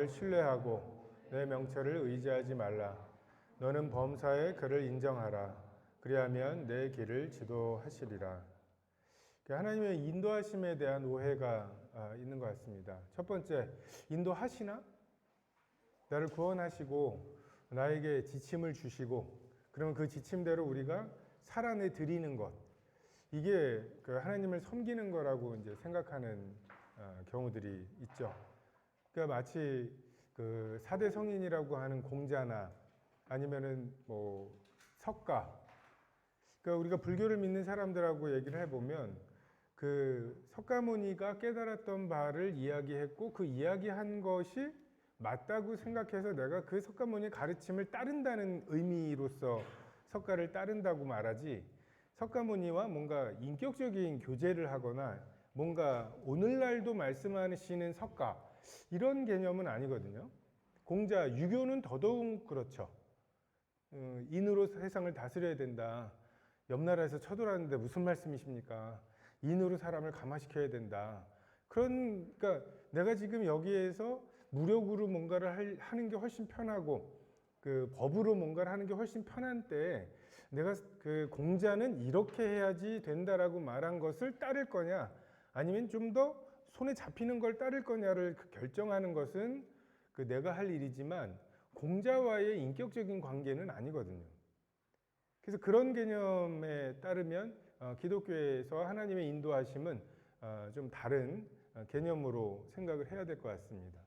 나를 신뢰하고 내 명철을 의지하지 말라. 너는 범사에 그를 인정하라. 그리하면 내 길을 지도하시리라. 하나님의 인도하심에 대한 오해가 있는 것 같습니다. 첫 번째, 인도하시나? 나를 구원하시고 나에게 지침을 주시고 그러면 그 지침대로 우리가 살아내 드리는 것, 이게 그 하나님을 섬기는 거라고 이제 생각하는 경우들이 있죠. 그러니까 마치 그 4대 성인이라고 하는 공자나 아니면은 뭐 석가, 그러니까 우리가 불교를 믿는 사람들하고 얘기를 해보면 그 석가모니가 깨달았던 바를 이야기했고 그 이야기한 것이 맞다고 생각해서 내가 그 석가모니의 가르침을 따른다는 의미로서 석가를 따른다고 말하지, 석가모니와 뭔가 인격적인 교제를 하거나 뭔가 오늘날도 말씀하시는 석가, 이런 개념은 아니거든요. 공자, 유교는 더더욱 그렇죠. 인으로 세상을 다스려야 된다. 옆 나라에서 쳐들어왔는데 무슨 말씀이십니까? 인으로 사람을 감화시켜야 된다. 그러니까 내가 지금 여기에서 무력으로 뭔가를 하는 게 훨씬 편하고 그 법으로 뭔가를 하는 게 훨씬 편한 때 내가 그 공자는 이렇게 해야지 된다라고 말한 것을 따를 거냐, 아니면 좀 더 손에 잡히는 걸 따를 거냐를 결정하는 것은 그 내가 할 일이지만 공자와의 인격적인 관계는 아니거든요. 그래서 그런 개념에 따르면 기독교에서 하나님의 인도하심은 좀 다른 개념으로 생각을 해야 될 것 같습니다.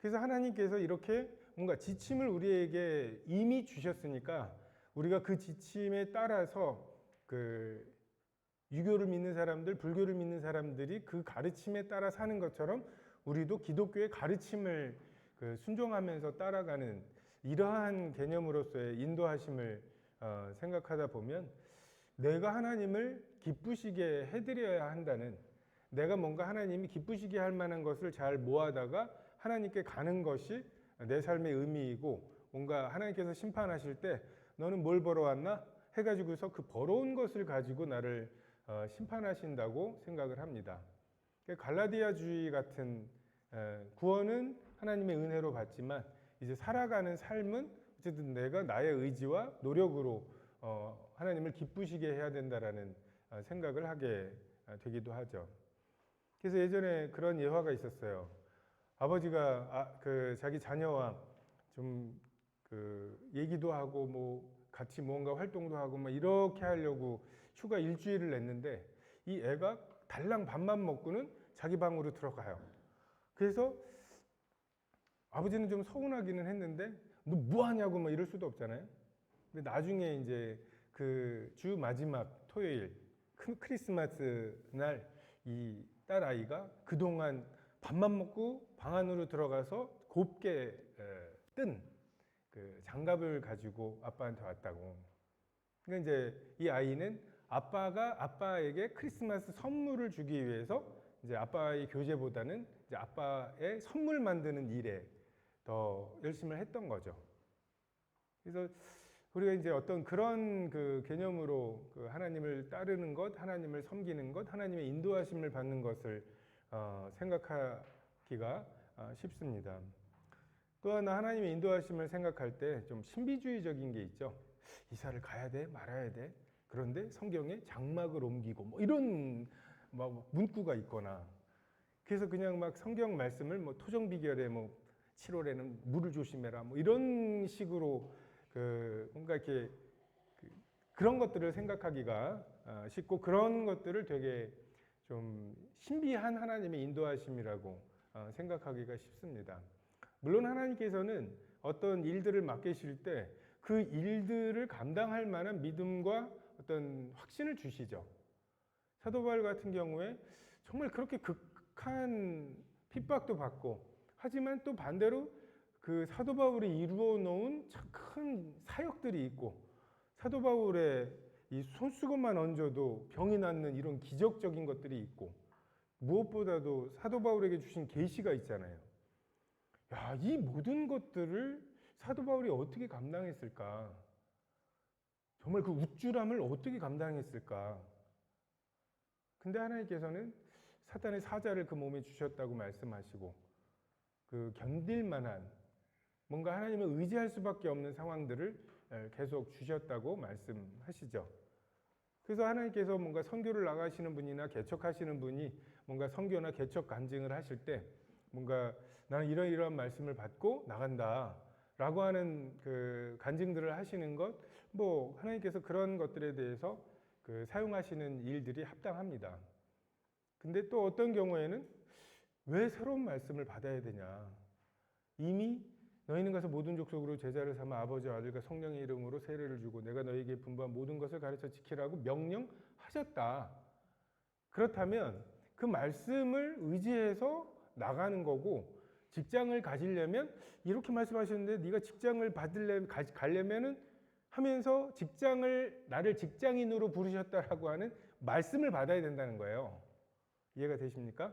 그래서 하나님께서 이렇게 뭔가 지침을 우리에게 이미 주셨으니까 우리가 그 지침에 따라서 그 유교를 믿는 사람들, 불교를 믿는 사람들이 그 가르침에 따라 사는 것처럼 우리도 기독교의 가르침을 순종하면서 따라가는 이러한 개념으로서의 인도하심을 생각하다 보면 내가 하나님을 기쁘시게 해드려야 한다는, 내가 뭔가 하나님이 기쁘시게 할 만한 것을 잘 모아다가 하나님께 가는 것이 내 삶의 의미이고, 뭔가 하나님께서 심판하실 때 너는 뭘 벌어왔나? 해가지고서 그 벌어온 것을 가지고 나를 심판하신다고 생각을 합니다. 갈라디아주의 같은 구원은 하나님의 은혜로 받지만 이제 살아가는 삶은 어쨌든 내가 나의 의지와 노력으로 하나님을 기쁘시게 해야 된다라는 생각을 하게 되기도 하죠. 그래서 예전에 그런 예화가 있었어요. 아버지가 자기 자녀와 좀 얘기도 하고 뭐 같이 뭔가 활동도 하고 막 이렇게 하려고 휴가 일주일을 냈는데 이 애가 달랑 밥만 먹고는 자기 방으로 들어가요. 그래서 아버지는 좀 서운하기는 했는데 너 뭐 하냐고 막 이럴 수도 없잖아요. 근데 나중에 이제 그 주 마지막 토요일 크리스마스 날 이 딸아이가 그동안 밥만 먹고 방 안으로 들어가서 곱게 뜬 그 장갑을 가지고 아빠한테 왔다고. 그러니까 이제 이 아이는 아빠가 아빠에게 크리스마스 선물을 주기 위해서 이제 아빠의 교제보다는 이제 아빠의 선물 만드는 일에 더 열심히 했던 거죠. 그래서 우리가 이제 어떤 그런 그 개념으로 그 하나님을 따르는 것, 하나님을 섬기는 것, 하나님의 인도하심을 받는 것을 생각하기가 쉽습니다. 또 하나 하나님의 인도하심을 생각할 때 좀 신비주의적인 게 있죠. 이사를 가야 돼? 말아야 돼? 그런데 성경에 장막을 옮기고 뭐 이런 막 문구가 있거나, 그래서 그냥 막 성경 말씀을 뭐 토정비결에 뭐 7월에는 물을 조심해라 뭐 이런 식으로 뭔가 이렇게 그런 것들을 생각하기가 쉽고, 그런 것들을 되게 좀 신비한 하나님의 인도하심이라고 생각하기가 쉽습니다. 물론 하나님께서는 어떤 일들을 맡기실 때 그 일들을 감당할 만한 믿음과 어떤 확신을 주시죠. 사도 바울 같은 경우에 정말 그렇게 극한 핍박도 받고, 하지만 또 반대로 그 사도 바울이 이루어 놓은 큰 사역들이 있고, 사도 바울의 이 손수건만 얹어도 병이 낫는 이런 기적적인 것들이 있고, 무엇보다도 사도 바울에게 주신 계시가 있잖아요. 야, 이 모든 것들을 사도 바울이 어떻게 감당했을까? 정말 그 우쭐함을 어떻게 감당했을까? 근데 하나님께서는 사탄의 사자를 그 몸에 주셨다고 말씀하시고, 그 견딜 만한 뭔가 하나님을 의지할 수밖에 없는 상황들을 계속 주셨다고 말씀하시죠. 그래서 하나님께서 뭔가 선교를 나가시는 분이나 개척하시는 분이 뭔가 선교나 개척 간증을 하실 때 뭔가 나는 이러이러한 말씀을 받고 나간다 라고 하는 그 간증들을 하시는 것, 뭐 하나님께서 그런 것들에 대해서 그 사용하시는 일들이 합당합니다. 근데 또 어떤 경우에는 왜 새로운 말씀을 받아야 되냐? 이미 너희는 가서 모든 족속으로 제자를 삼아 아버지와 아들과 성령의 이름으로 세례를 주고 내가 너희에게 분부한 모든 것을 가르쳐 지키라고 명령하셨다. 그렇다면 그 말씀을 의지해서 나가는 거고, 직장을 가지려면 이렇게 말씀하셨는데 네가 직장을 가려면은 하면서 나를 직장인으로 부르셨다라고 하는 말씀을 받아야 된다는 거예요. 이해가 되십니까?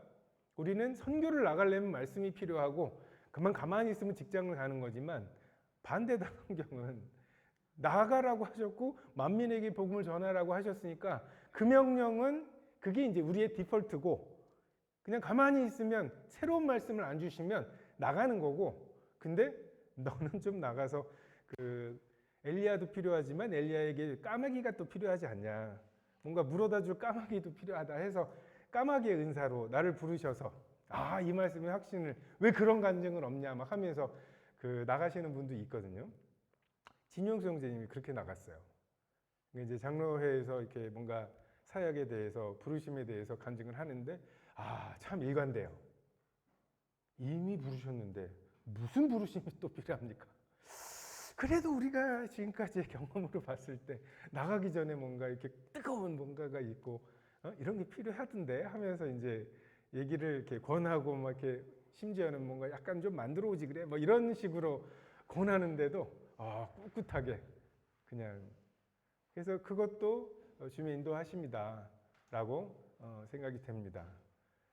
우리는 선교를 나가려면 말씀이 필요하고 그만 가만히 있으면 직장을 가는 거지만, 반대다 성경은 나가라고 하셨고 만민에게 복음을 전하라고 하셨으니까 그 명령은 그게 이제 우리의 디폴트고, 그냥 가만히 있으면 새로운 말씀을 안 주시면 나가는 거고, 근데 너는 좀 나가서 그 엘리야도 필요하지만 엘리야에게 까마귀가 또 필요하지 않냐, 뭔가 물어다 줄 까마귀도 필요하다 해서 까마귀의 은사로 나를 부르셔서 이 말씀의 확신을 왜 그런 간증은 없냐 막 하면서 그 나가시는 분도 있거든요. 진용수 형제님이 그렇게 나갔어요. 이제 장로회에서 이렇게 뭔가 사역에 대해서 부르심에 대해서 간증을 하는데 참 일관돼요. 이미 부르셨는데 무슨 부르심이 또 필요합니까? 그래도 우리가 지금까지의 경험으로 봤을 때 나가기 전에 뭔가 이렇게 뜨거운 뭔가가 있고 이런 게 필요하던데 하면서 이제 얘기를 이렇게 권하고 막 이렇게 심지어는 뭔가 약간 좀 만들어 오지 그래 뭐 이런 식으로 권하는데도 꿋꿋하게 그냥, 그래서 그것도 주님의 인도하심이다라고 생각이 됩니다.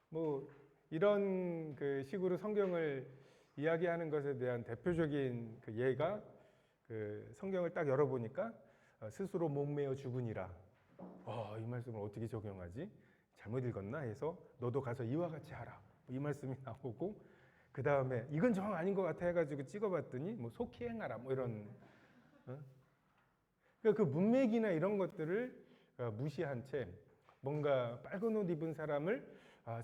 뭐 이런 그 식으로 성경을 이야기하는 것에 대한 대표적인 그 예가 그 성경을 딱 열어보니까 스스로 목매어 죽으니라. 이 말씀을 어떻게 적용하지? 잘못 읽었나 해서 너도 가서 이와 같이 하라. 이 말씀이 나오고, 그 다음에 이건 정 아닌 것 같아 해가지고 찍어봤더니 뭐 속히 행하라 뭐 이런. 그러니까 그 문맥이나 이런 것들을 무시한 채 뭔가 빨간 옷 입은 사람을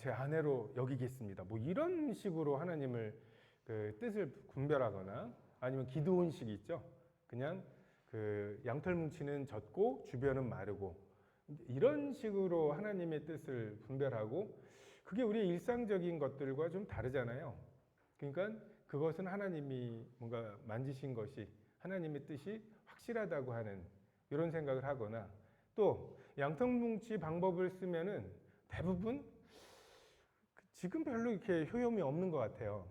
제 아내로 여기겠습니다. 뭐 이런 식으로 하나님을 그 뜻을 분별하거나, 아니면 기드온식 있죠. 그냥 그 양털 뭉치는 젖고 주변은 마르고, 이런 식으로 하나님의 뜻을 분별하고, 그게 우리의 일상적인 것들과 좀 다르잖아요. 그러니까 그것은 하나님이 뭔가 만지신 것이 하나님의 뜻이 확실하다고 하는 이런 생각을 하거나, 또 양털 뭉치 방법을 쓰면은 대부분 지금 별로 이렇게 효용이 없는 것 같아요.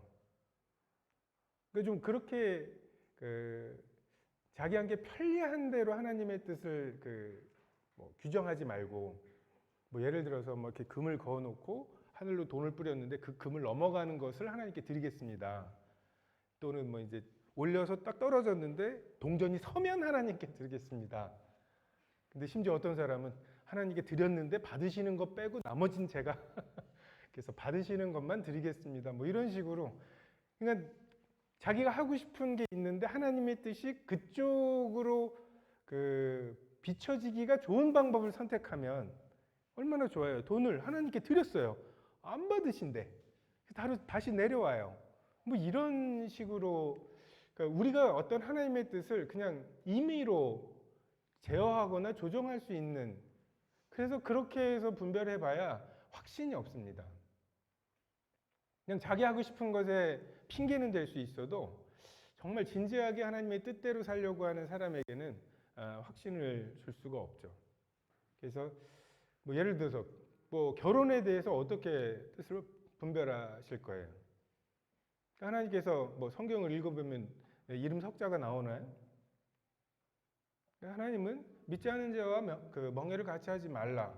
그러니까 좀 그렇게 자기한테 편리한 대로 하나님의 뜻을 뭐 규정하지 말고, 뭐 예를 들어서 뭐 이렇게 금을 그어놓고 하늘로 돈을 뿌렸는데 그 금을 넘어가는 것을 하나님께 드리겠습니다. 또는 뭐 이제 올려서 딱 떨어졌는데 동전이 서면 하나님께 드리겠습니다. 근데 심지어 어떤 사람은 하나님께 드렸는데 받으시는 것 빼고 나머진 제가 그래서 받으시는 것만 드리겠습니다. 뭐 이런 식으로, 그러니까 자기가 하고 싶은 게 있는데 하나님의 뜻이 그쪽으로 비춰지기가 좋은 방법을 선택하면 얼마나 좋아요. 돈을 하나님께 드렸어요. 안 받으신대. 다시 내려와요. 뭐 이런 식으로, 그러니까 우리가 어떤 하나님의 뜻을 그냥 임의로 제어하거나 조정할 수 있는, 그래서 그렇게 해서 분별해봐야 확신이 없습니다. 그냥 자기 하고 싶은 것에 핑계는 될 수 있어도 정말 진지하게 하나님의 뜻대로 살려고 하는 사람에게는 확신을 줄 수가 없죠. 그래서 뭐 예를 들어서 뭐 결혼에 대해서 어떻게 뜻을 분별하실 거예요? 하나님께서 뭐 성경을 읽어보면 이름 석자가 나오나요? 하나님은 믿지 않은 자와 멍해를 같이 하지 말라.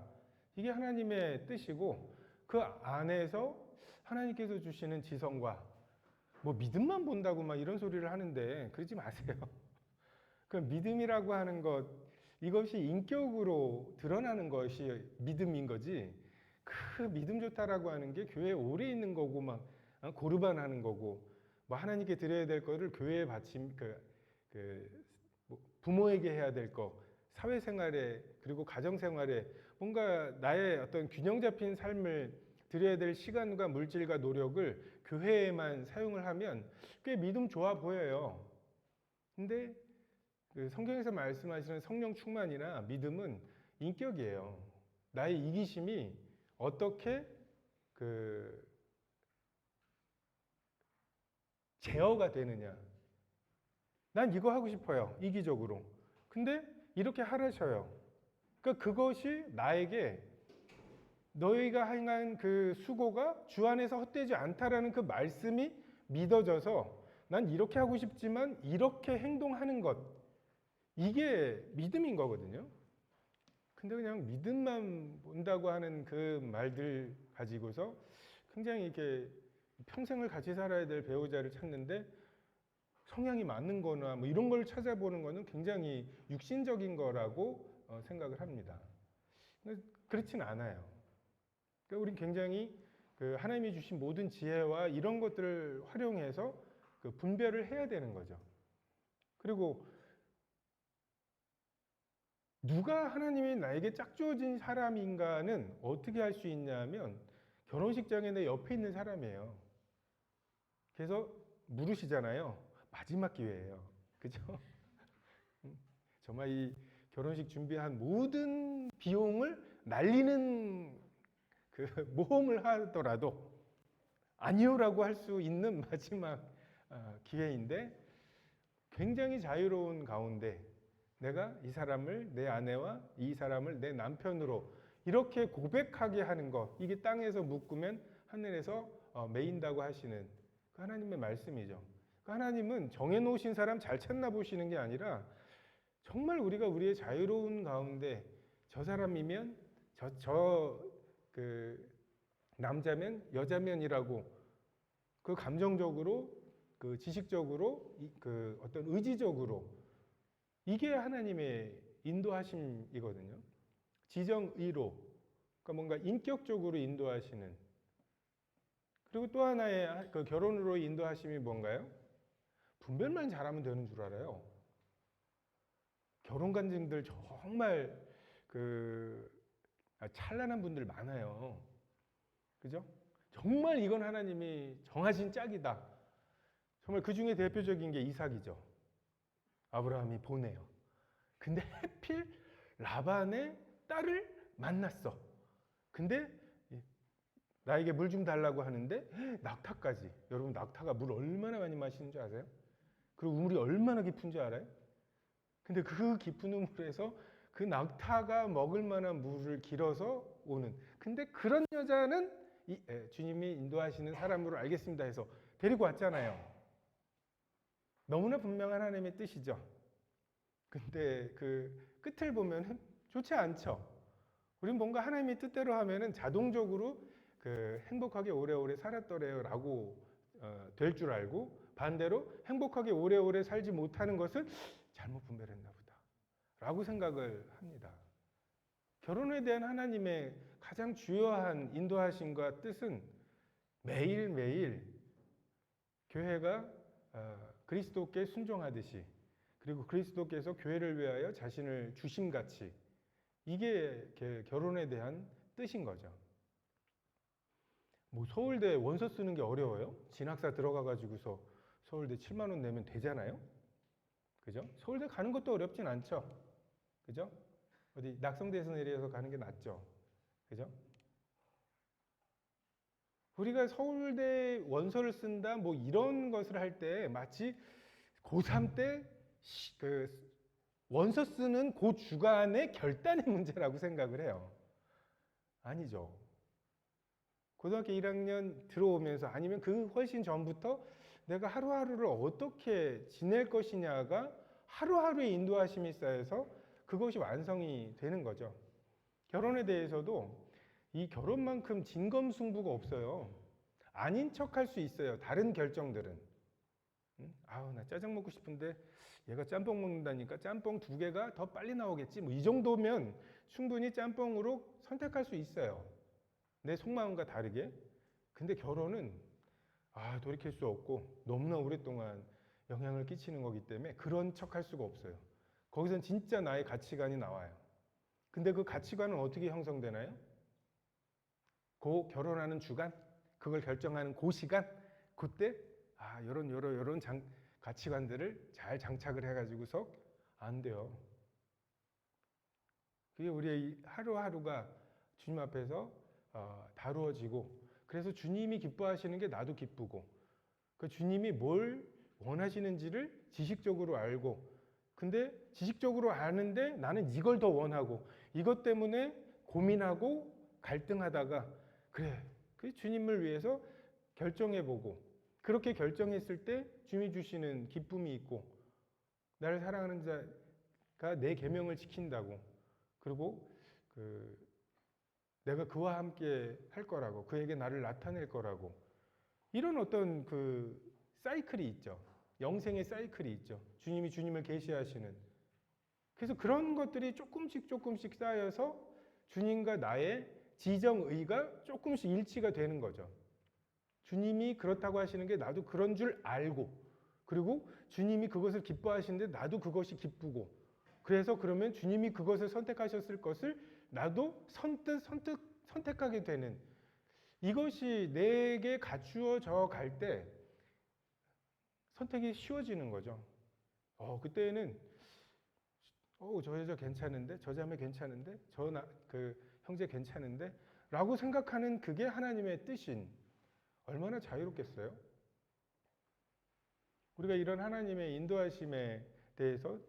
이게 하나님의 뜻이고, 그 안에서 하나님께서 주시는 지성과 뭐 믿음만 본다고 막 이런 소리를 하는데 그러지 마세요. 그 믿음이라고 하는 것, 이것이 인격으로 드러나는 것이 믿음인 거지, 그 믿음 좋다라고 하는 게 교회에 오래 있는 거고 막 고르반 하는 거고 뭐 하나님께 드려야 될 거를 교회에 바침, 뭐 부모에게 해야 될 거, 사회생활에 그리고 가정생활에 뭔가 나의 어떤 균형 잡힌 삶을 드려야 될 시간과 물질과 노력을 교회에만 사용을 하면 꽤 믿음 좋아 보여요. 근데 그 성경에서 말씀하시는 성령 충만이나 믿음은 인격이에요. 나의 이기심이 어떻게 그 제어가 되느냐. 난 이거 하고 싶어요. 이기적으로. 근데 이렇게 하라셔요. 그러니까 그것이 나에게 너희가 행한 그 수고가 주 안에서 헛되지 않다라는 그 말씀이 믿어져서 난 이렇게 하고 싶지만 이렇게 행동하는 것. 이게 믿음인 거거든요. 근데 그냥 믿음만 본다고 하는 그 말들 가지고서 굉장히 이렇게 평생을 같이 살아야 될 배우자를 찾는데 성향이 맞는 거나 뭐 이런 걸 찾아보는 거는 굉장히 육신적인 거라고 생각을 합니다. 근데 그렇진 않아요. 그러니까 우린 굉장히 그 하나님이 주신 모든 지혜와 이런 것들을 활용해서 그 분별을 해야 되는 거죠. 그리고 누가 하나님이 나에게 짝주어진 사람인가는 어떻게 할 수 있냐면 결혼식장에 내 옆에 있는 사람이에요. 그래서 물으시잖아요. 마지막 기회예요. 그죠? 정말 이 결혼식 준비한 모든 비용을 날리는 그 모험을 하더라도 아니요라고 할 수 있는 마지막 기회인데 굉장히 자유로운 가운데 내가 이 사람을 내 아내와 이 사람을 내 남편으로 이렇게 고백하게 하는 것, 이게 땅에서 묶으면 하늘에서 메인다고 하시는 그 하나님의 말씀이죠. 그 하나님은 정해놓으신 사람 잘 찾나 보시는 게 아니라 정말 우리가 우리의 자유로운 가운데 저 사람이면 그 남자면 여자면이라고 그 감정적으로 그 지식적으로 그 어떤 의지적으로 이게 하나님의 인도하심이거든요. 지정의로 그러니까 뭔가 인격적으로 인도하시는 그리고 또 하나의 그 결혼으로 인도하심이 뭔가요? 분별만 잘하면 되는 줄 알아요. 결혼 간증들 정말 그 찬란한 분들 많아요. 그죠? 정말 이건 하나님이 정하신 짝이다. 정말 그 중에 대표적인 게 이삭이죠. 아브라함이 보내요. 근데 하필 라반의 딸을 만났어. 근데 나에게 물 좀 달라고 하는데 낙타까지. 여러분 낙타가 물 얼마나 많이 마시는 줄 아세요? 그리고 우물이 얼마나 깊은 줄 알아요? 근데 그 깊은 우물에서 그 낙타가 먹을 만한 물을 길어서 오는. 근데 그런 여자는 주님이 인도하시는 사람으로 알겠습니다 해서 데리고 왔잖아요. 너무나 분명한 하나님의 뜻이죠. 근데 그 끝을 보면 좋지 않죠. 우리는 뭔가 하나님의 뜻대로 하면은 자동적으로 그 행복하게 오래오래 살았더래요라고 될 줄 알고 반대로 행복하게 오래오래 살지 못하는 것을 잘못 분별했나 보다라고 생각을 합니다. 결혼에 대한 하나님의 가장 주요한 인도하심과 뜻은 매일매일 교회가 그리스도께 순종하듯이 그리고 그리스도께서 교회를 위하여 자신을 주심같이 이게 결혼에 대한 뜻인 거죠. 뭐 서울대 원서 쓰는 게 어려워요? 진학사 들어가가지고서 서울대 7만 원 내면 되잖아요? 그죠? 서울대 가는 것도 어렵진 않죠? 그죠? 어디 낙성대에서 내려서 가는 게 낫죠? 그죠? 우리가 서울대 원서를 쓴다 뭐 이런 것을 할 때 마치 고3 때 그 원서 쓰는 그 주간의 결단의 문제라고 생각을 해요. 아니죠. 고등학교 1학년 들어오면서 아니면 그 훨씬 전부터 내가 하루하루를 어떻게 지낼 것이냐가 하루하루의 인도하심이 쌓여서 그것이 완성이 되는 거죠. 결혼에 대해서도 이 결혼만큼 진검승부가 없어요. 아닌 척 할 수 있어요. 다른 결정들은. 아우 나 짜장 먹고 싶은데 얘가 짬뽕 먹는다니까 짬뽕 2개가 더 빨리 나오겠지. 뭐 이 정도면 충분히 짬뽕으로 선택할 수 있어요. 내 속마음과 다르게. 근데 결혼은 돌이킬 수 없고 너무나 오랫동안 영향을 끼치는 거기 때문에 그런 척 할 수가 없어요. 거기선 진짜 나의 가치관이 나와요. 근데 그 가치관은 어떻게 형성되나요? 그 결혼하는 주간? 그걸 결정하는 그 시간? 그때 요런 가치관들을 잘 장착을 해가지고서 안 돼요. 그게 우리의 하루하루가 주님 앞에서 다루어지고, 그래서 주님이 기뻐하시는 게 나도 기쁘고, 그 주님이 뭘 원하시는지를 지식적으로 알고, 근데 지식적으로 아는데 나는 이걸 더 원하고, 이것 때문에 고민하고 갈등하다가, 그래, 그 주님을 위해서 결정해보고, 그렇게 결정했을 때 주님이 주시는 기쁨이 있고, 나를 사랑하는 자가 내 계명을 지킨다고, 그리고 내가 그와 함께 할 거라고, 그에게 나를 나타낼 거라고, 이런 어떤 사이클이 있죠. 영생의 사이클이 있죠. 주님이 주님을 계시하시는. 그래서 그런 것들이 조금씩 쌓여서 주님과 나의 지정의가 조금씩 일치가 되는 거죠. 주님이 그렇다고 하시는 게 나도 그런 줄 알고, 그리고 주님이 그것을 기뻐하시는데 나도 그것이 기쁘고, 그래서 그러면 주님이 그것을 선택하셨을 것을 나도 선택하게 되는, 이것이 내게 갖추어져 갈 때 선택이 쉬워지는 거죠. 그때는 저 여자 괜찮은데, 저 자매 괜찮은데, 그 형제 괜찮은데 라고 생각하는 그게 하나님의 뜻인, 얼마나 자유롭겠어요? 우리가 이런 하나님의 인도하심에 대해서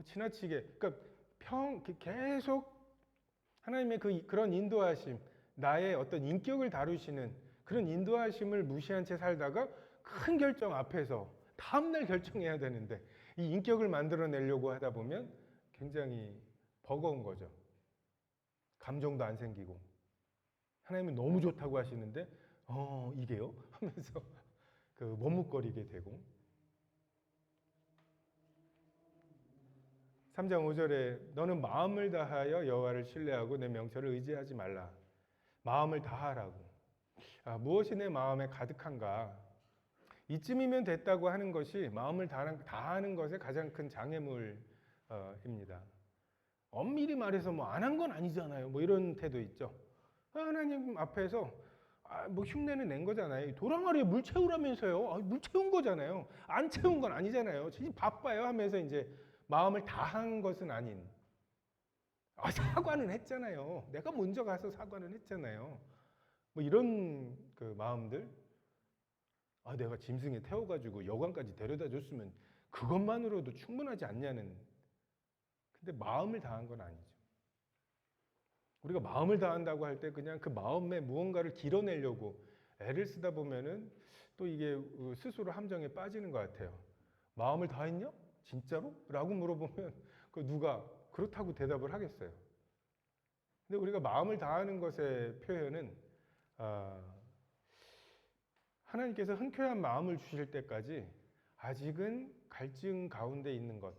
지나치게, 그러니까 계속 하나님의 그런 인도하심, 나의 어떤 인격을 다루시는 그런 인도하심을 무시한 채 살다가 큰 결정 앞에서 다음날 결정해야 되는데 이 인격을 만들어내려고 하다 보면 굉장히 버거운 거죠. 감정도 안 생기고, 하나님은 너무 좋다고 하시는데 이게요? 하면서 머뭇거리게 되고. 3장 5절에 너는 마음을 다하여 여호와를 신뢰하고 내 명철을 의지하지 말라. 마음을 다하라고. 무엇이 내 마음에 가득한가? 이쯤이면 됐다고 하는 것이 마음을 다하는 것의 가장 큰 장애물입니다. 엄밀히 말해서 안 한 건 아니잖아요. 이런 태도 있죠. 하나님 앞에서 흉내는 낸 거잖아요. 도랑아리에 물 채우라면서요. 물 채운 거잖아요. 안 채운 건 아니잖아요. 진짜 바빠요 하면서 이제 마음을 다한 것은 아닌. 사과는 했잖아요. 내가 먼저 가서 사과는 했잖아요. 이런 마음들. 내가 짐승에 태워가지고 여관까지 데려다 줬으면 그것만으로도 충분하지 않냐는. 근데 마음을 다한 건 아니죠. 우리가 마음을 다한다고 할 때 그냥 그 마음에 무언가를 길어내려고 애를 쓰다 보면은 또 이게 스스로 함정에 빠지는 것 같아요. 마음을 다했냐? 진짜로? 라고 물어보면 누가 그렇다고 대답을 하겠어요. 근데 우리가 마음을 다하는 것의 표현은 하나님께서 흔쾌한 마음을 주실 때까지 아직은 갈증 가운데 있는 것,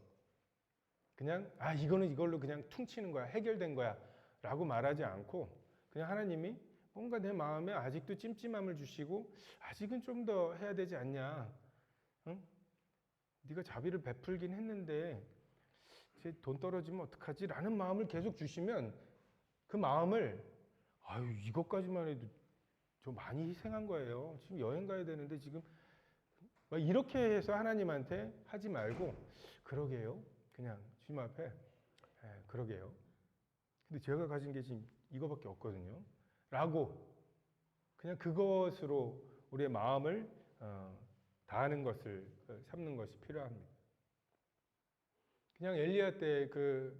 그냥 이거는 이걸로 그냥 퉁치는 거야, 해결된 거야 라고 말하지 않고, 그냥 하나님이 뭔가 내 마음에 아직도 찜찜함을 주시고 아직은 좀 더 해야 되지 않냐, 응? 네가 자비를 베풀긴 했는데 돈 떨어지면 어떡하지? 라는 마음을 계속 주시면 그 마음을 이것까지만 해도 좀 많이 희생한 거예요. 지금 여행 가야 되는데 지금 이렇게 해서 하나님한테 하지 말고, 그러게요. 그냥 주님 앞에 그러게요. 근데 제가 가진 게 지금 이거밖에 없거든요. 라고 그냥 그것으로 우리의 마음을 다하는 것을 삼는 것이 필요합니다. 그냥 엘리야 때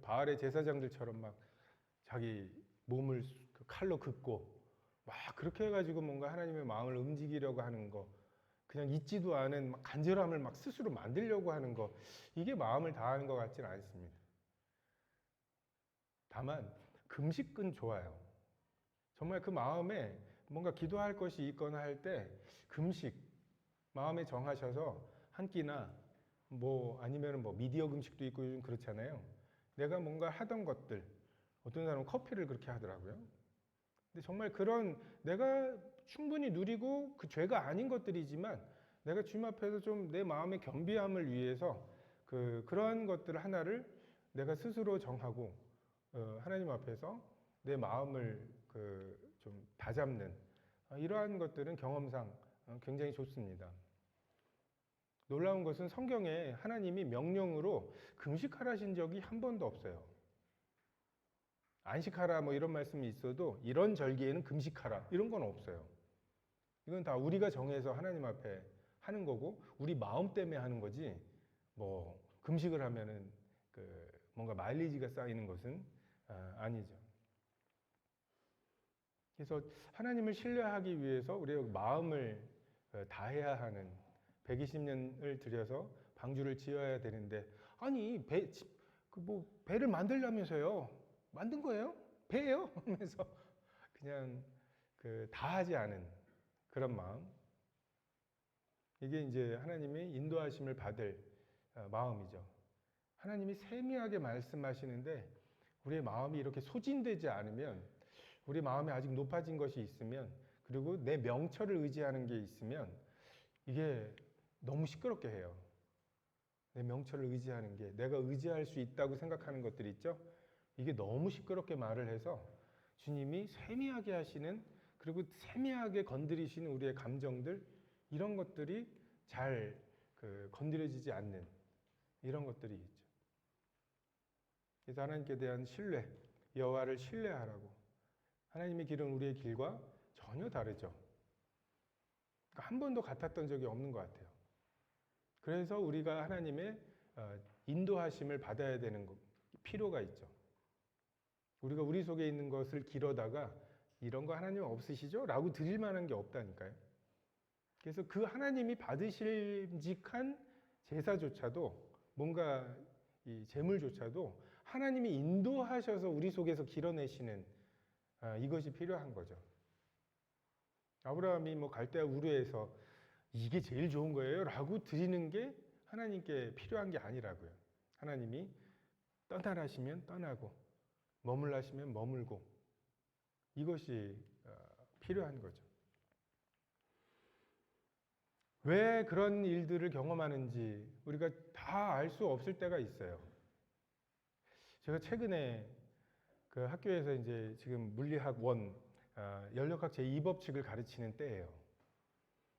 바알의 제사장들처럼 막 자기 몸을 칼로 긋고 막 그렇게 해가지고 뭔가 하나님의 마음을 움직이려고 하는 거, 그냥 있지도 않은 간절함을 막 스스로 만들려고 하는 거, 이게 마음을 다하는 것 같지는 않습니다. 다만 금식은 좋아요. 정말 그 마음에 뭔가 기도할 것이 있거나 할 때 금식 마음에 정하셔서 한 끼나 아니면 미디어 금식도 있고 요즘 그렇잖아요. 내가 뭔가 하던 것들, 어떤 사람은 커피를 그렇게 하더라고요. 근데 정말 그런 내가 충분히 누리고 그 죄가 아닌 것들이지만 내가 주님 앞에서 좀 내 마음의 겸비함을 위해서 그러한 것들 하나를 내가 스스로 정하고 하나님 앞에서 내 마음을 좀 다잡는 이러한 것들은 경험상 굉장히 좋습니다. 놀라운 것은 성경에 하나님이 명령으로 금식하라신 적이 한 번도 없어요. 안식하라 뭐 이런 말씀이 있어도 이런 절기에는 금식하라 이런 건 없어요. 이건 다 우리가 정해서 하나님 앞에 하는 거고 우리 마음 때문에 하는 거지 뭐 금식을 하면은 뭔가 마일리지가 쌓이는 것은 아니죠. 그래서 하나님을 신뢰하기 위해서 우리가 마음을 다해야 하는 120년을 들여서 방주를 지어야 되는데 아니 배를 만들려면서요 만든 거예요? 배예요? 하면서 그냥 다하지 않은 그런 마음 이게 이제 하나님의 인도하심을 받을 마음이죠. 하나님이 세미하게 말씀하시는데 우리의 마음이 이렇게 소진되지 않으면 우리 마음에 아직 높아진 것이 있으면 그리고 내 명철을 의지하는 게 있으면 이게 너무 시끄럽게 해요. 내 명철을 의지하는 게 내가 의지할 수 있다고 생각하는 것들 있죠? 이게 너무 시끄럽게 말을 해서 주님이 세미하게 하시는 그리고 세미하게 건드리시는 우리의 감정들 이런 것들이 잘 건드려지지 않는 이런 것들이 있죠. 그래서 하나님께 대한 신뢰, 여호와를 신뢰하라고 하나님의 길은 우리의 길과 전혀 다르죠. 그러니까 한 번도 같았던 적이 없는 것 같아요. 그래서 우리가 하나님의 인도하심을 받아야 되는 필요가 있죠. 우리가 우리 속에 있는 것을 길어다가 이런 거 하나님 없으시죠? 라고 드릴 만한 게 없다니까요. 그래서 그 하나님이 받으실직한 제사조차도 뭔가 이 제물조차도 하나님이 인도하셔서 우리 속에서 길어내시는 이것이 필요한 거죠. 아브라함이 뭐 갈대아 우르에서 이게 제일 좋은 거예요 라고 드리는 게 하나님께 필요한 게 아니라고요. 하나님이 떠나라시면 떠나고 머물라시면 머물고 이것이 필요한 거죠. 왜 그런 일들을 경험하는지 우리가 다 알 수 없을 때가 있어요. 제가 최근에 그 학교에서 이제 지금 물리학 연력학 제2법칙을 가르치는 때예요.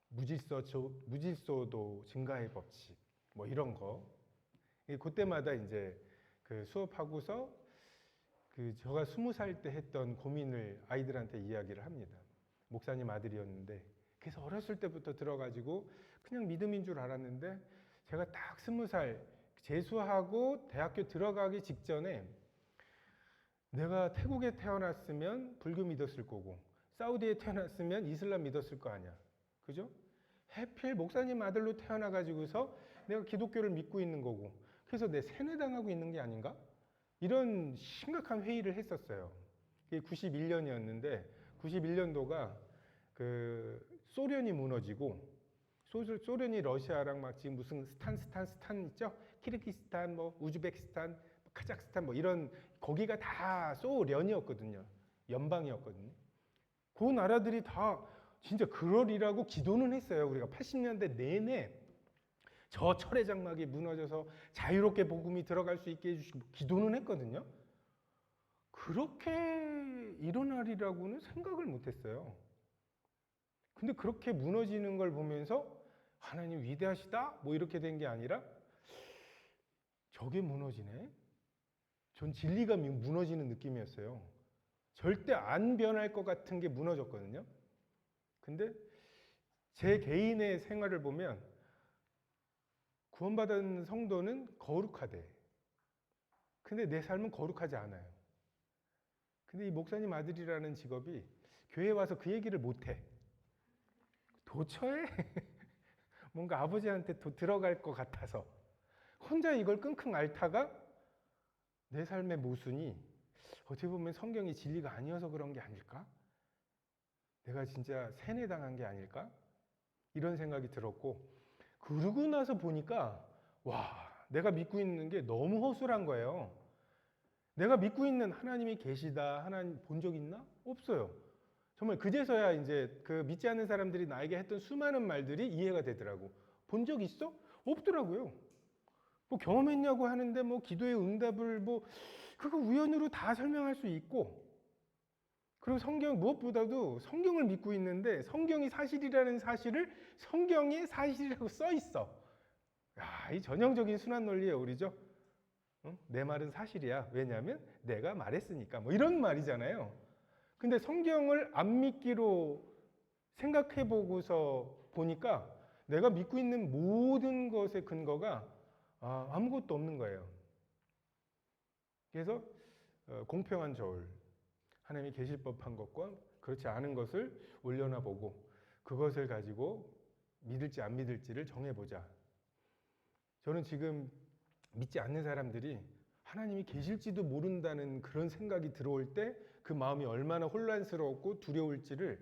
무질서도 증가의 법칙 뭐 이런 거. 그때마다 이제 그 수업하고서 제가 20살 때 했던 고민을 아이들한테 이야기를 합니다. 목사님 아들이었는데 그래서 어렸을 때부터 들어가지고 그냥 믿음인 줄 알았는데 제가 딱 20살 재수하고 대학교 들어가기 직전에 내가 태국에 태어났으면 불교 믿었을 거고 사우디에 태어났으면 이슬람 믿었을 거 아니야. 그죠? 해필 목사님 아들로 태어나가지고서 내가 기독교를 믿고 있는 거고 그래서 내 세뇌당하고 있는 게 아닌가? 이런 심각한 회의를 했었어요. 그게 91년이었는데 91년도가 소련이 무너지고 소련이 러시아랑 막 지금 무슨 스탄 있죠? 키르기스탄, 뭐 우즈베키스탄, 카자흐스탄 뭐 이런 거기가 다 소련이었거든요. 연방이었거든요. 그 나라들이 다 진짜 그러리라고 기도는 했어요. 우리가 80년대 내내 저 철의 장막이 무너져서 자유롭게 복음이 들어갈 수 있게 해주시고 기도는 했거든요. 그렇게 일어나리라고는 생각을 못했어요. 근데 그렇게 무너지는 걸 보면서 하나님 위대하시다? 뭐 이렇게 된 게 아니라 저게 무너지네? 전 진리가 무너지는 느낌이었어요. 절대 안 변할 것 같은 게 무너졌거든요. 근데 제 개인의 생활을 보면 구원받은 성도는 거룩하대. 근데 내 삶은 거룩하지 않아요. 근데 이 목사님 아들이라는 직업이 교회에 와서 그 얘기를 못해. 도처에 뭔가 아버지한테 들어갈 것 같아서 혼자 이걸 끙끙 앓다가 내 삶의 모순이 어떻게 보면 성경이 진리가 아니어서 그런 게 아닐까? 내가 진짜 세뇌당한 게 아닐까? 이런 생각이 들었고 그러고 나서 보니까 와, 내가 믿고 있는 게 너무 허술한 거예요. 내가 믿고 있는 하나님이 계시다, 하나님 본 적 있나? 없어요. 정말 그제서야 이제 그 믿지 않는 사람들이 나에게 했던 수많은 말들이 이해가 되더라고. 본 적 있어? 없더라고요. 뭐 경험했냐고 하는데 뭐 기도의 응답을 뭐 그거 우연으로 다 설명할 수 있고, 그리고 성경 무엇보다도 성경을 믿고 있는데 성경이 사실이라는 사실을 성경에 사실이라고 써 있어. 야, 이 전형적인 순환 논리의 오리죠. 응? 내 말은 사실이야. 왜냐하면 내가 말했으니까. 뭐 이런 말이잖아요. 근데 성경을 안 믿기로 생각해 보고서 보니까 내가 믿고 있는 모든 것의 근거가 아무것도 없는 거예요. 그래서 공평한 저울, 하나님이 계실 법한 것과 그렇지 않은 것을 올려놔 보고 그것을 가지고 믿을지 안 믿을지를 정해보자. 저는 지금 믿지 않는 사람들이 하나님이 계실지도 모른다는 그런 생각이 들어올 때 그 마음이 얼마나 혼란스럽고 두려울지를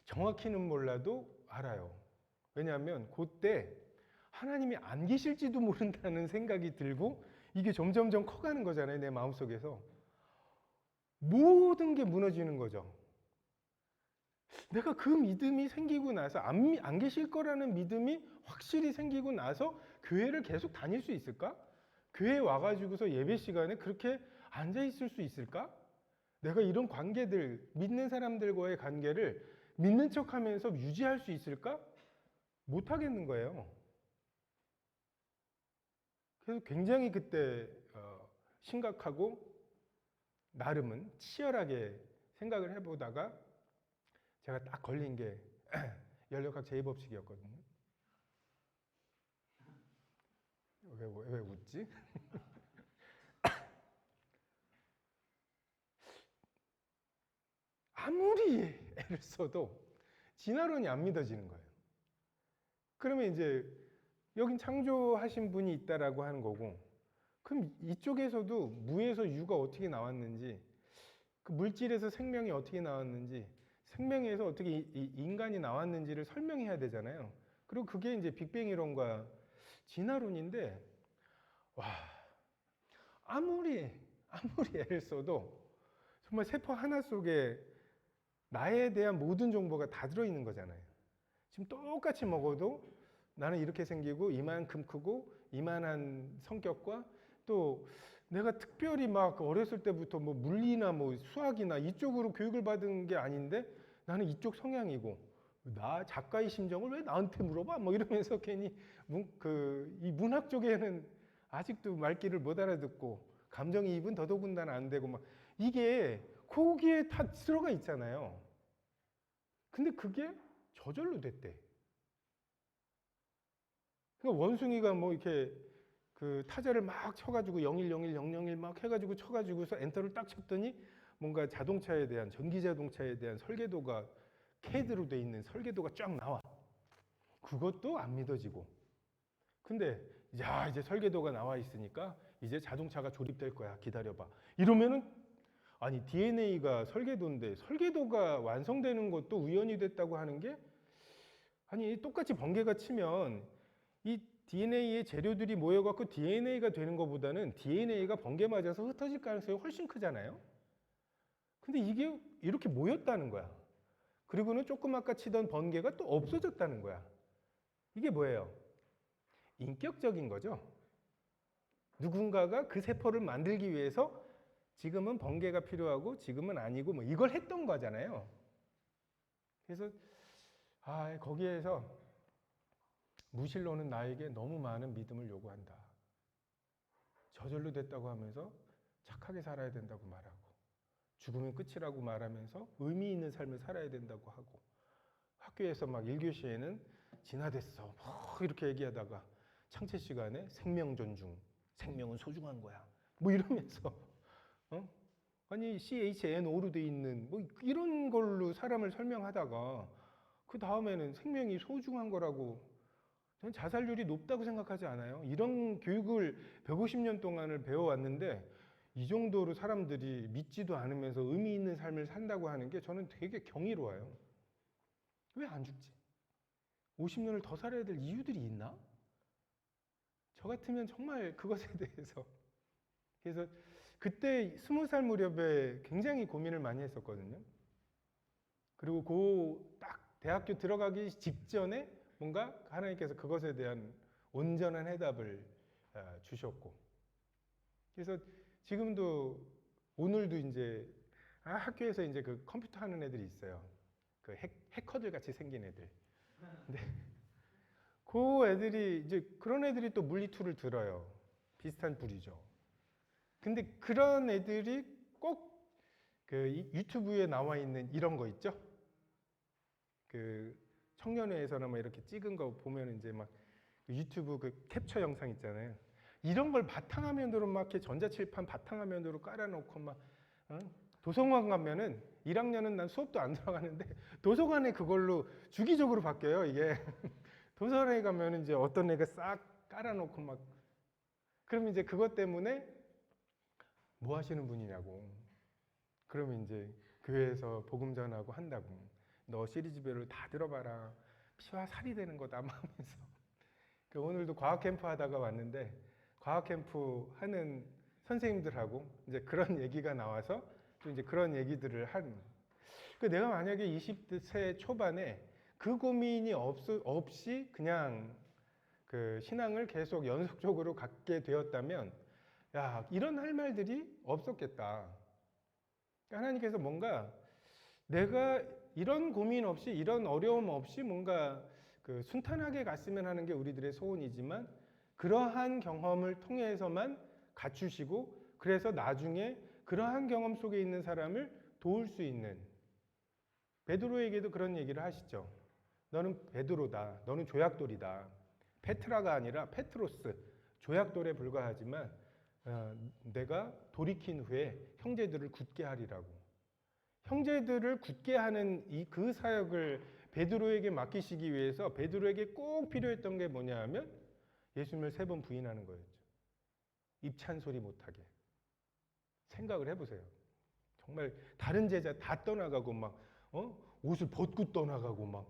정확히는 몰라도 알아요. 왜냐하면 그때 하나님이 안 계실지도 모른다는 생각이 들고 이게 점점점 커가는 거잖아요. 내 마음속에서. 모든 게 무너지는 거죠. 내가 그 믿음이 생기고 나서 안 계실 거라는 믿음이 확실히 생기고 나서 교회를 계속 다닐 수 있을까? 교회에 와가지고서 예배 시간에 그렇게 앉아 있을 수 있을까? 내가 이런 관계들, 믿는 사람들과의 관계를 믿는 척 하면서 유지할 수 있을까? 못 하겠는 거예요. 그래서 굉장히 그때 심각하고 나름은 치열하게 생각을 해보다가 제가 딱 걸린 게 연력학 제2법칙이었거든요. 왜 웃지? 아무리 애를 써도 진화론이 안 믿어지는 거예요. 그러면 이제 여긴 창조하신 분이 있다라고 하는 거고, 그럼 이쪽에서도 무에서 유가 어떻게 나왔는지, 그 물질에서 생명이 어떻게 나왔는지, 생명에서 어떻게 인간이 나왔는지를 설명해야 되잖아요. 그리고 그게 이제 빅뱅 이론과 진화론인데, 와, 아무리 애를 써도 정말 세포 하나 속에 나에 대한 모든 정보가 다 들어있는 거잖아요. 지금 똑같이 먹어도 나는 이렇게 생기고 이만큼 크고 이만한 성격과 또 내가 특별히 막 어렸을 때부터 뭐 물리나 뭐 수학이나 이쪽으로 교육을 받은 게 아닌데 나는 이쪽 성향이고 나 작가의 심정을 왜 나한테 물어봐? 뭐 이러면서 괜히 이 문학 쪽에는 아직도 말귀를 못 알아듣고 감정이입은 더더군다나 안 되고 막 이게 거기에 다 들어가 있잖아요. 근데 그게 저절로 됐대. 그러니까 원숭이가 뭐 이렇게 그 타자를 막 쳐가지고 0101001 막 해가지고 쳐가지고서 엔터를 딱 쳤더니 뭔가 자동차에 대한 전기 자동차에 대한 설계도가 CAD로 돼 있는 설계도가 쫙 나와. 그것도 안 믿어지고. 근데 야 이제 설계도가 나와 있으니까 이제 자동차가 조립될 거야. 기다려봐. 이러면은 아니 DNA가 설계도인데 설계도가 완성되는 것도 우연이 됐다고 하는 게 아니 똑같이 번개가 치면 이 DNA의 재료들이 모여갖고 DNA가 되는 것보다는 DNA가 번개 맞아서 흩어질 가능성이 훨씬 크잖아요. 근데 이게 이렇게 모였다는 거야. 그리고는 조금 아까 치던 번개가 또 없어졌다는 거야. 이게 뭐예요? 인격적인 거죠. 누군가가 그 세포를 만들기 위해서 지금은 번개가 필요하고 지금은 아니고 뭐 이걸 했던 거잖아요. 그래서 거기에서 무신론은 나에게 너무 많은 믿음을 요구한다. 저절로 됐다고 하면서 착하게 살아야 된다고 말하고 죽으면 끝이라고 말하면서 의미 있는 삶을 살아야 된다고 하고 학교에서 막 1교시에는 진화됐어 뭐 이렇게 얘기하다가 창체 시간에 생명 존중, 생명은 소중한 거야 뭐 이러면서 아니 CHNO로 돼 있는 뭐 이런 걸로 사람을 설명하다가 그 다음에는 생명이 소중한 거라고 저는 자살률이 높다고 생각하지 않아요. 이런 교육을 150년 동안을 배워왔는데 이 정도로 사람들이 믿지도 않으면서 의미 있는 삶을 산다고 하는 게 저는 되게 경이로워요. 왜 안 죽지? 50년을 더 살아야 될 이유들이 있나? 저 같으면 정말 그것에 대해서 그래서 그때 20살 무렵에 굉장히 고민을 많이 했었거든요. 그리고 그 딱 대학교 들어가기 직전에 뭔가 하나님께서 그것에 대한 온전한 해답을 주셨고, 그래서 지금도 오늘도 이제 학교에서 이제 그 컴퓨터 하는 애들이 있어요. 그 해커들 같이 생긴 애들. 근데 그 애들이 이제 그런 애들이 또 물리툴을 들어요. 비슷한 부류죠. 근데 그런 애들이 꼭 그 유튜브에 나와 있는 이런 거 있죠? 그 청년회에서나 뭐 이렇게 찍은 거 보면 이제 막 유튜브 그 캡처 영상 있잖아요. 이런 걸 바탕화면으로 막 이렇게 전자칠판 바탕화면으로 깔아놓고 막 도서관 가면은 1학년은 난 수업도 안 들어가는데 도서관에 그걸로 주기적으로 바뀌어요. 이게 도서관에 가면 이제 어떤 애가 싹 깔아놓고 막 그러면 이제 그것 때문에 뭐 하시는 분이냐고. 그러면 이제 교회에서 복음 전하고 한다고. 너 시리즈별로 다 들어봐라. 피와 살이 되는 거다 막 하면서. 오늘도 과학 캠프 하다가 왔는데 과학 캠프 하는 선생님들하고 이제 그런 얘기가 나와서 또 이제 그런 얘기들을 한. 내가 만약에 20세 초반에 그 고민이 없이 그냥 그 신앙을 계속 연속적으로 갖게 되었다면, 야, 이런 할 말들이 없었겠다. 하나님께서 뭔가 내가 이런 고민 없이 이런 어려움 없이 뭔가 그 순탄하게 갔으면 하는 게 우리들의 소원이지만, 그러한 경험을 통해서만 갖추시고 그래서 나중에 그러한 경험 속에 있는 사람을 도울 수 있는, 베드로에게도 그런 얘기를 하시죠. 너는 베드로다. 너는 조약돌이다. 페트라가 아니라 페트로스, 조약돌에 불과하지만 내가 돌이킨 후에 형제들을 굳게 하리라고. 형제들을 굳게 하는 그 사역을 베드로에게 맡기시기 위해서 베드로에게 꼭 필요했던 게 뭐냐 하면 예수님을 3번 부인하는 거였죠. 입찬 소리 못하게. 생각을 해보세요. 정말 다른 제자 다 떠나가고 막 옷을 벗고 떠나가고 막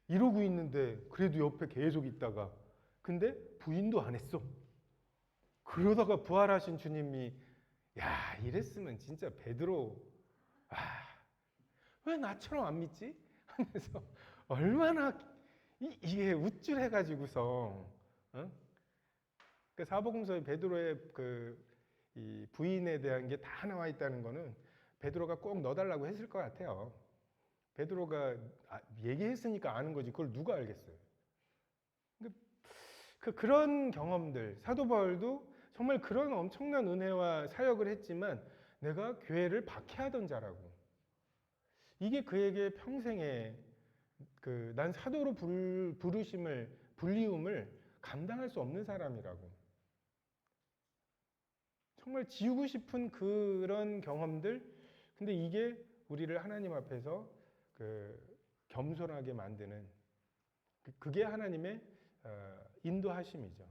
이러고 있는데 그래도 옆에 계속 있다가, 근데 부인도 안 했어. 그러다가 부활하신 주님이 야, 이랬으면 진짜 베드로 왜 나처럼 안 믿지? 하면서 얼마나 이게 우쭐해가지고서 그 사복음서에 베드로의 이 부인에 대한 게 다 나와 있다는 거는 베드로가 꼭 넣어달라고 했을 것 같아요. 베드로가 얘기했으니까 아는 거지 그걸 누가 알겠어요. 그런 경험들, 사도 바울도 정말 그런 엄청난 은혜와 사역을 했지만 내가 교회를 박해하던 자라고. 이게 그에게 평생에 난 사도로 부르심을, 불리움을 감당할 수 없는 사람이라고. 정말 지우고 싶은 그런 경험들, 근데 이게 우리를 하나님 앞에서 겸손하게 만드는, 그게 하나님의 인도하심이죠.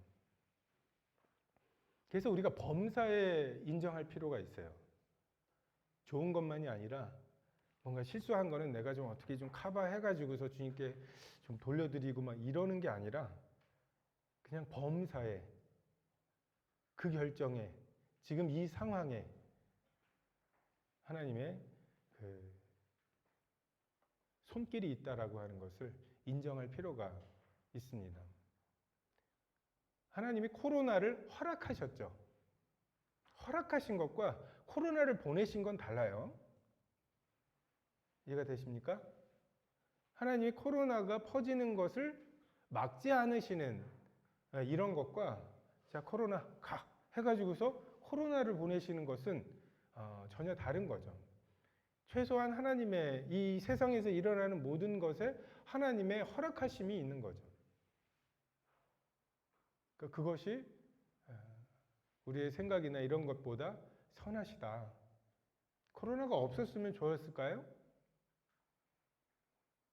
그래서 우리가 범사에 인정할 필요가 있어요. 좋은 것만이 아니라 뭔가 실수한 거는 내가 좀 어떻게 좀 커버해가지고서 주님께 좀 돌려드리고 막 이러는 게 아니라 그냥 범사에, 그 결정에, 지금 이 상황에 하나님의 손길이 있다라고 하는 것을 인정할 필요가 있습니다. 하나님이 코로나를 허락하셨죠. 허락하신 것과 코로나를 보내신 건 달라요. 이해가 되십니까? 하나님이 코로나가 퍼지는 것을 막지 않으시는 이런 것과 자 코로나 가 해가지고서 코로나를 보내시는 것은 전혀 다른 거죠. 최소한 하나님의 이 세상에서 일어나는 모든 것에 하나님의 허락하심이 있는 거죠. 그것이 우리의 생각이나 이런 것보다 선하시다. 코로나가 없었으면 좋았을까요?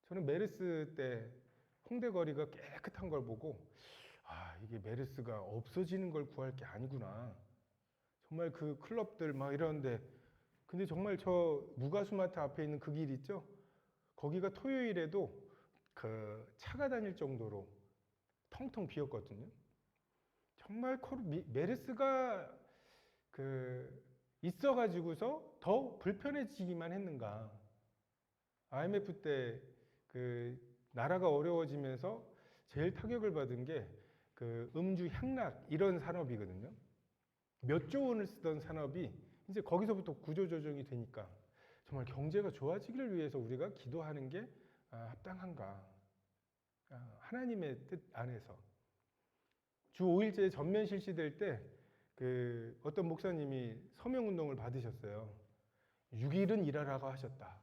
저는 메르스 때 홍대 거리가 깨끗한 걸 보고 이게 메르스가 없어지는 걸 구할 게 아니구나. 정말 그 클럽들 막 이러는데, 근데 정말 저 무가수마트 앞에 있는 그 길 있죠? 거기가 토요일에도 차가 다닐 정도로 텅텅 비었거든요. 정말 메르스가 있어가지고서 더 불편해지기만 했는가. IMF 때 그 나라가 어려워지면서 제일 타격을 받은 게 그 음주 향락 이런 산업이거든요. 몇 조 원을 쓰던 산업이 이제 거기서부터 구조조정이 되니까 정말 경제가 좋아지기를 위해서 우리가 기도하는 게 합당한가? 하나님의 뜻 안에서 주 5일제 전면 실시될 때 그 어떤 목사님이 서명운동을 받으셨어요. 6일은 일하라고 하셨다.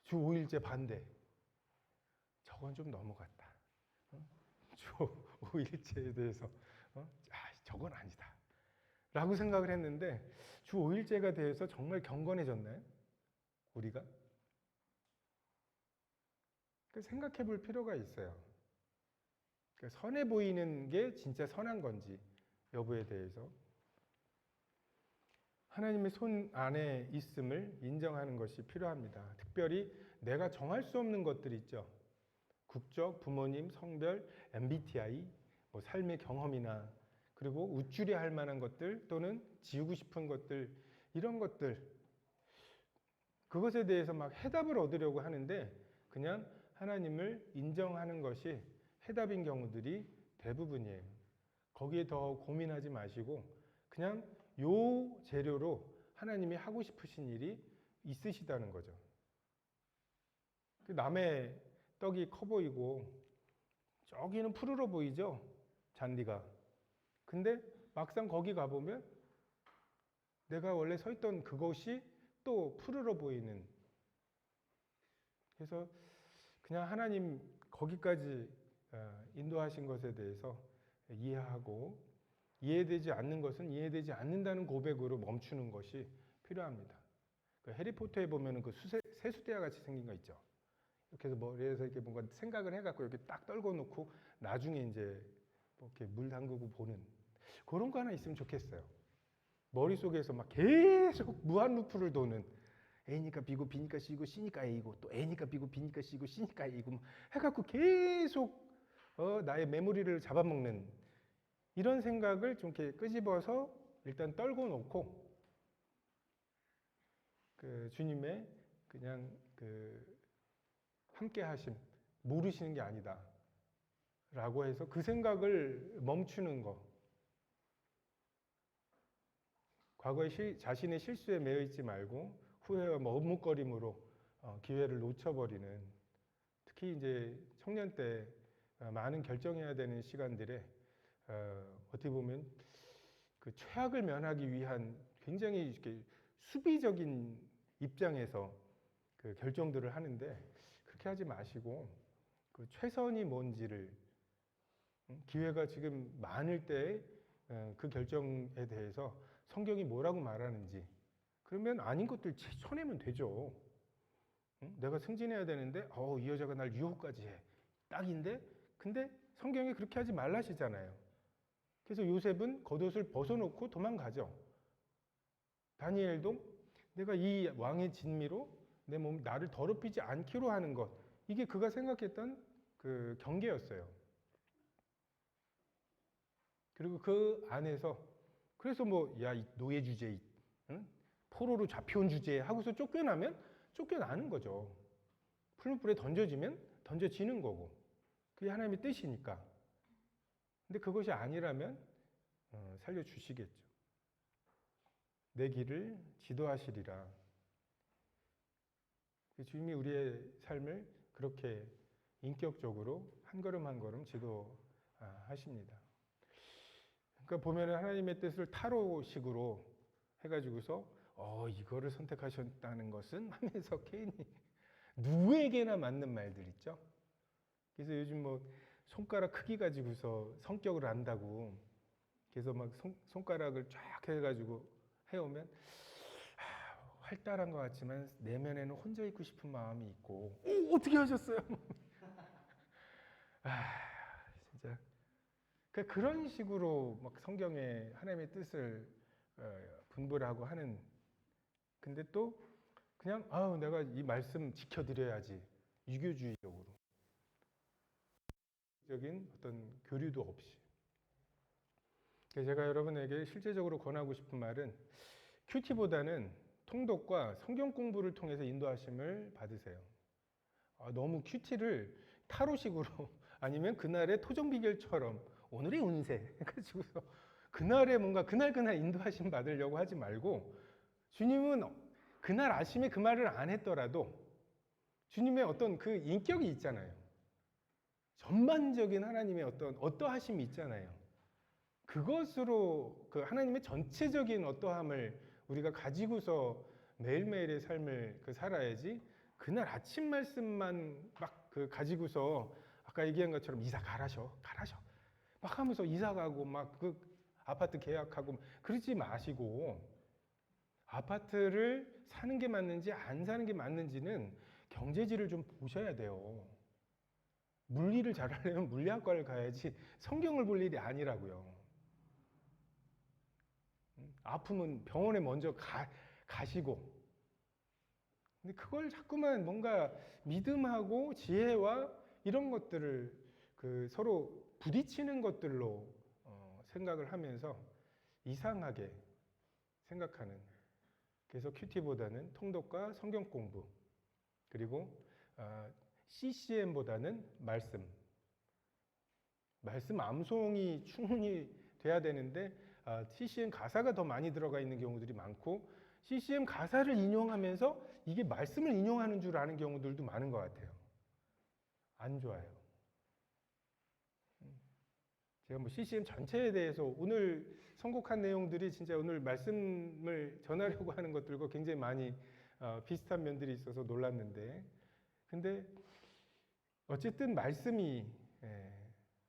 주 5일제 반대. 저건 좀 넘어갔다. 주 5일제에 대해서 저건 아니다. 라고 생각을 했는데 주 5일제가 대해서 정말 경건해졌나요? 우리가? 생각해 볼 필요가 있어요. 선해 보이는 게 진짜 선한 건지 여부에 대해서 하나님의 손 안에 있음을 인정하는 것이 필요합니다. 특별히 내가 정할 수 없는 것들 있죠. 국적, 부모님, 성별, MBTI, 뭐 삶의 경험이나 그리고 우쭐해 할 만한 것들 또는 지우고 싶은 것들 이런 것들 그것에 대해서 막 해답을 얻으려고 하는데 그냥 하나님을 인정하는 것이 해답인 경우들이 대부분이에요. 거기에 더 고민하지 마시고 그냥 요 재료로 하나님이 하고 싶으신 일이 있으시다는 거죠. 남의 떡이 커 보이고 저기는 푸르러 보이죠? 잔디가. 근데 막상 거기 가보면 내가 원래 서 있던 그것이 또 푸르러 보이는. 그래서 그냥 하나님 거기까지 인도하신 것에 대해서 이해하고 이해되지 않는 것은 이해되지 않는다는 고백으로 멈추는 것이 필요합니다. 그 해리포터에 보면은 그 세수대야 같이 생긴 거 있죠. 이렇게 해서 머리에서 이렇게 뭔가 생각을 해갖고 이렇게 딱 떨궈 놓고 나중에 이제 뭐 이렇게 물 담그고 보는 그런 거 하나 있으면 좋겠어요. 머릿속에서 막 계속 무한 루프를 도는 A니까 B고 B니까 C고 C니까 A고 또 A니까 B고 B니까 C고 C니까 A고 해갖고 계속 나의 메모리를 잡아먹는 이런 생각을 좀 이렇게 끄집어서 일단 떨궈 놓고 그 주님의 그냥 그 함께 하심 모르시는 게 아니다 라고 해서 그 생각을 멈추는 거. 과거에 자신의 실수에 매여 있지 말고 후회와 머뭇거림으로 기회를 놓쳐버리는 특히 이제 청년 때 많은 결정해야 되는 시간들에 어떻게 보면 그 최악을 면하기 위한 굉장히 이렇게 수비적인 입장에서 그 결정들을 하는데 그렇게 하지 마시고 그 최선이 뭔지를 기회가 지금 많을 때 그 결정에 대해서 성경이 뭐라고 말하는지 그러면 아닌 것들 쳐내면 되죠. 내가 승진해야 되는데 이 여자가 날 유혹까지 해. 딱인데 근데 성경이 그렇게 하지 말라시잖아요. 그래서 요셉은 겉옷을 벗어놓고 도망가죠. 다니엘도 내가 이 왕의 진미로 내 몸 나를 더럽히지 않기로 하는 것 이게 그가 생각했던 그 경계였어요. 그리고 그 안에서 그래서 뭐 야 이 노예 주제 응? 포로로 잡혀온 주제 하고서 쫓겨나면 쫓겨나는 거죠. 푸른 불에 던져지면 던져지는 거고 그게 하나님의 뜻이니까. 근데 그것이 아니라면 살려주시겠죠. 내 길을 지도하시리라. 주님이 우리의 삶을 그렇게 인격적으로 한 걸음 한 걸음 지도하십니다. 그러니까 보면 하나님의 뜻을 타로식으로 해가지고서 이거를 선택하셨다는 것은 하면서 괜히 누구에게나 맞는 말들 있죠. 그래서 요즘 뭐 손가락 크기 가지고서 성격을 안다고 그래서 막 손가락을 쫙 해가지고 해오면 활달한 것 같지만 내면에는 혼자 있고 싶은 마음이 있고 어떻게 하셨어요? 진짜 그런 식으로 막 성경에 하나님의 뜻을 분별하고 하는 근데 또 그냥 내가 이 말씀 지켜드려야지 유교주의적으로 적인 어떤 교류도 없이 제가 여러분에게 실제적으로 권하고 싶은 말은 큐티보다는 통독과 성경 공부를 통해서 인도하심을 받으세요. 너무 큐티를 타로식으로 아니면 그날의 토정 비결처럼 오늘의 운세 해가지고서 그날에 뭔가 그날 인도하심 받으려고 하지 말고, 주님은 그날 아침에 그 말을 안 했더라도 주님의 어떤 그 인격이 있잖아요. 전반적인 하나님의 어떠하심이 있잖아요. 그것으로 그 하나님의 전체적인 어떠함을 우리가 가지고서 매일매일의 삶을 살아야지, 그날 아침 말씀만 막 가지고서 아까 얘기한 것처럼 이사 가라셔 막 하면서 이사 가고 막 아파트 계약하고 그러지 마시고, 아파트를 사는 게 맞는지 안 사는 게 맞는지는 경제지를 좀 보셔야 돼요. 물리를 잘하려면 물리학과를 가야지 성경을 볼 일이 아니라고요. 아프면 병원에 먼저 가시고. 근데 그걸 자꾸만 뭔가 믿음하고 지혜와 이런 것들을 서로 부딪히는 것들로 생각을 하면서 이상하게 생각하는, 그래서 큐티보다는 통독과 성경 공부, 그리고 CCM보다는 말씀 암송이 충분히 돼야 되는데 CCM 가사가 더 많이 들어가 있는 경우들이 많고, CCM 가사를 인용하면서 이게 말씀을 인용하는 줄 아는 경우들도 많은 것 같아요. 안 좋아요. 제가 뭐 CCM 전체에 대해서 오늘 선곡한 내용들이 진짜 오늘 말씀을 전하려고 하는 것들과 굉장히 많이 비슷한 면들이 있어서 놀랐는데, 근데 어쨌든 말씀이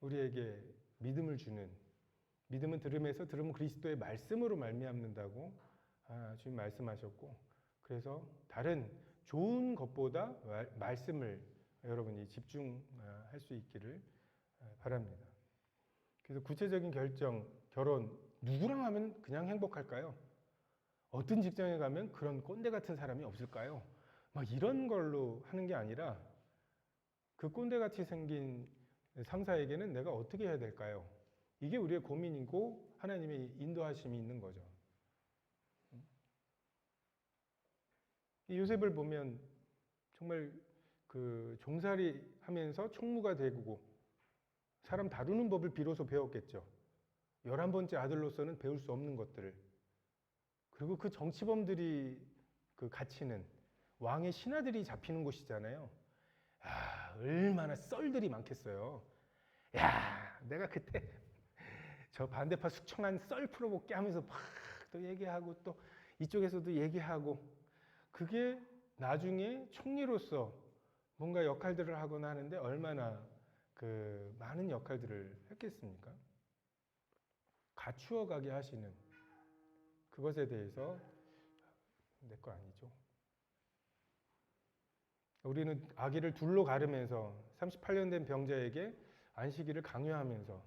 우리에게 믿음을 주는, 믿음은 들음에서 들음은 그리스도의 말씀으로 말미암는다고 주님 말씀하셨고, 그래서 다른 좋은 것보다 말씀을 여러분이 집중할 수 있기를 바랍니다. 그래서 구체적인 결정, 결혼, 누구랑 하면 그냥 행복할까요? 어떤 직장에 가면 그런 꼰대 같은 사람이 없을까요? 막 이런 걸로 하는 게 아니라, 그 꼰대같이 생긴 상사에게는 내가 어떻게 해야 될까요? 이게 우리의 고민이고 하나님의 인도하심이 있는 거죠. 요셉을 보면 정말 종살이 하면서 총무가 되고 사람 다루는 법을 비로소 배웠겠죠. 11번째 아들로서는 배울 수 없는 것들을. 그리고 그 정치범들이 갇히는 왕의 신하들이 잡히는 곳이잖아요. 얼마나 썰들이 많겠어요. 내가 그때 저 반대파 숙청한 썰 풀어볼게 하면서 막 또 얘기하고, 또 이쪽에서도 얘기하고, 그게 나중에 총리로서 뭔가 역할들을 하거나 하는데 얼마나 많은 역할들을 했겠습니까? 갖추어 가게 하시는 그것에 대해서 내 거 아니죠. 우리는 아기를 둘로 가르면서 38년 된 병자에게 안식일을 강요하면서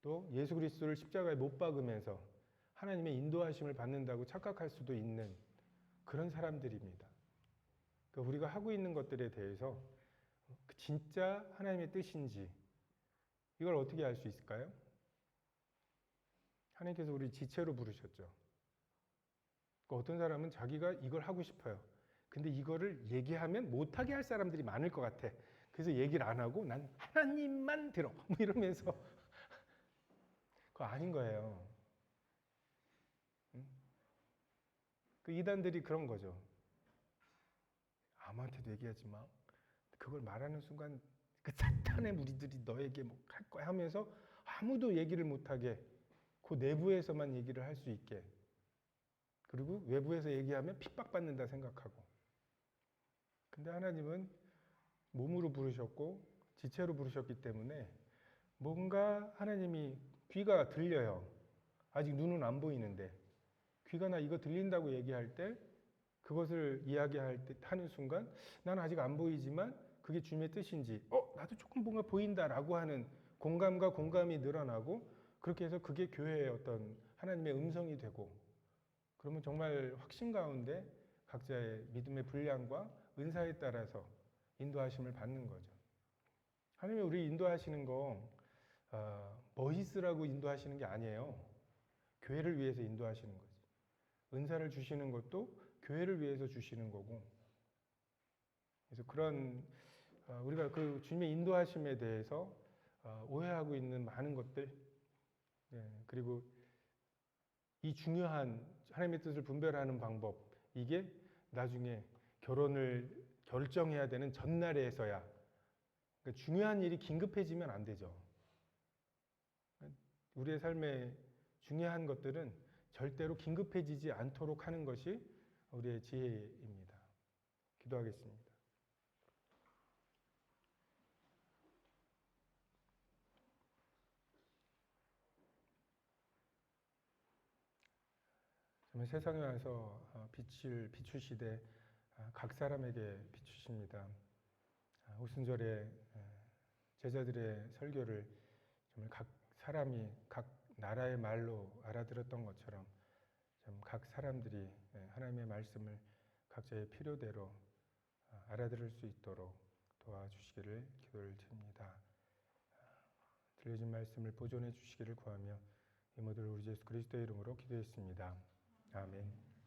또 예수 그리스도를 십자가에 못 박으면서 하나님의 인도하심을 받는다고 착각할 수도 있는 그런 사람들입니다. 그러니까 우리가 하고 있는 것들에 대해서 진짜 하나님의 뜻인지 이걸 어떻게 알 수 있을까요? 하나님께서 우리 지체로 부르셨죠. 그러니까 어떤 사람은 자기가 이걸 하고 싶어요. 근데 이거를 얘기하면 못하게 할 사람들이 많을 것 같아. 그래서 얘기를 안 하고 난 하나님만 들어 뭐 이러면서 그거 아닌 거예요. 그 이단들이 그런 거죠. 아무한테도 얘기하지 마. 그걸 말하는 순간 그 사탄의 무리들이 너에게 뭐 할 거야 하면서 아무도 얘기를 못하게 그 내부에서만 얘기를 할 수 있게, 그리고 외부에서 얘기하면 핍박받는다 생각하고. 근데 하나님은 몸으로 부르셨고 지체로 부르셨기 때문에 뭔가 하나님이 귀가 들려요. 아직 눈은 안 보이는데 귀가 나 이거 들린다고 얘기할 때, 그것을 이야기할 때 하는 순간 나는 아직 안 보이지만 그게 주님의 뜻인지 나도 조금 뭔가 보인다라고 하는 공감과 공감이 늘어나고, 그렇게 해서 그게 교회의 어떤 하나님의 음성이 되고, 그러면 정말 확신 가운데 각자의 믿음의 분량과 은사에 따라서 인도하심을 받는 거죠. 하나님이 우리 인도하시는 거 멋있으라고 인도하시는 게 아니에요. 교회를 위해서 인도하시는 거지. 은사를 주시는 것도 교회를 위해서 주시는 거고, 그래서 그런 우리가 그 주님의 인도하심에 대해서 오해하고 있는 많은 것들, 그리고 이 중요한 하나님의 뜻을 분별하는 방법, 이게 나중에 결혼을 결정해야 되는 전날에서야, 그러니까 중요한 일이 긴급해지면 안 되죠. 우리의 삶에 중요한 것들은 절대로 긴급해지지 않도록 하는 것이 우리의 지혜입니다. 기도하겠습니다. 정말 세상에 와서 빛을 비추시되 각 사람에게 비추십니다. 오순절에 제자들의 설교를 정말 각 사람이 각 나라의 말로 알아들었던 것처럼 좀 각 사람들이 하나님의 말씀을 각자의 필요대로 알아들을 수 있도록 도와주시기를 기도를 드립니다. 들려진 말씀을 보존해 주시기를 구하며 이 모든 우리 예수 그리스도의 이름으로 기도했습니다. 아멘.